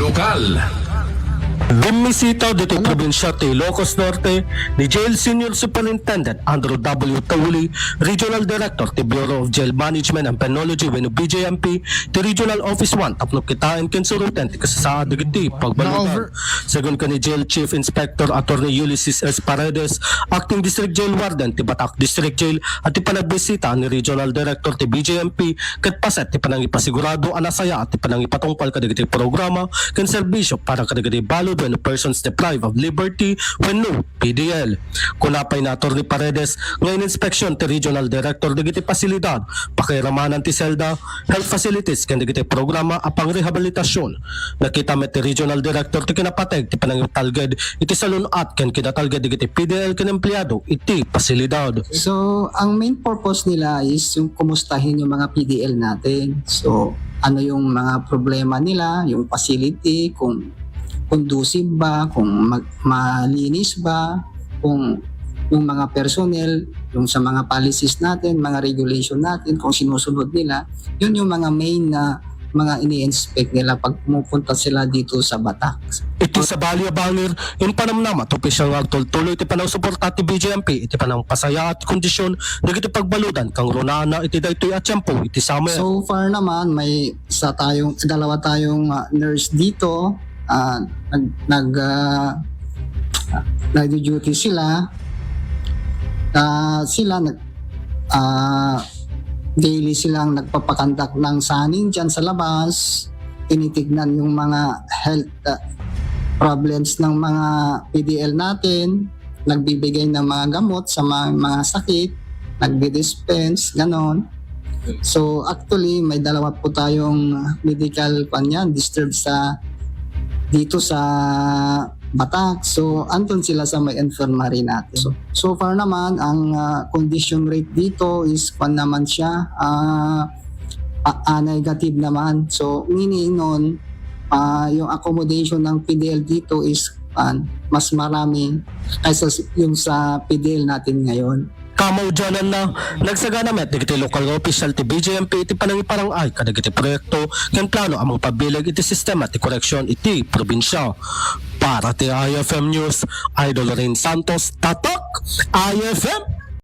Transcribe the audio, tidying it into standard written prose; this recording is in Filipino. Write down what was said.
lokal. Bimisita dito probinsya ti Ilocos Norte ni Jail Senior Superintendent Andrew W. Tauli, Regional Director ti Bureau of Jail Management and Penology wenno BJMP ti Regional Office 1 tapno kitaan ken suruten ti kasasaad dagiti pagbalutan. Sagon ka ni Jail Chief Inspector Attorney Ulysses S. Paredes, Acting District Jail Warden ti Batak District Jail at ti panagbisita ni Regional Director ti BJMP ket paset ti panangipasigurado anasaya at ti panangipatungpal kadagiti programa ken serbisyo para kadagiti balod when persons deprived of liberty when no PDL. Kunapay na Atty. Paredes ngayon inspeksyon ti Regional Director digiti pasilidad, pakiramanan ti selda, health facilities ken digiti programa apang rehabilitasyon. Nakita met ti Regional Director ti kinapateg ti panangitalged iti salunat ken kinatalged digiti PDL ken empleyado iti pasilidad. So, ang main purpose nila is yung kumustahin yung mga PDL natin. So, ano yung mga problema nila, yung facility, kung conducive ba, kung malinis ba, kung yung mga personnel, yung sa mga policies natin, mga regulation natin, kung sinusunod nila, yun yung mga main na mga ini-inspect nila pag pumupunta sila dito sa Batak. Iti sa Balya Bangir, yung panamnama, ito pisyang agtultuloy, iti panang suporta ti BJMP, iti panang pasaya at kondisyon, nagiti pagbaludan, kang runana, iti daytoy at tiyempo, iti summer. So far naman, may dalawa tayong nurse dito, nag-duty sila. Daily silang nagpapakandak ng saning dyan sa labas, tinitignan yung mga health problems ng mga PDL natin, nagbibigay ng mga gamot sa mga sakit, nagdi-dispense, ganon. So actually may dalawa po tayong medical disturb dito sa Batak. So andun sila sa may infirmary natin. So far naman ang condition rate dito is naman siya negative naman. So meaning nun yung accommodation ng PDL dito is mas marami kaysa yung sa PDL natin ngayon. Kamaw dyanan na nagsagana met digiti local official ti BJMP iti panangiparang ay kadagiti proyekto ken plano amang pabilag iti sistema ti koreksyon iti probinsya. Para ti IFM News, Idol Rain Santos, Tatak, IFM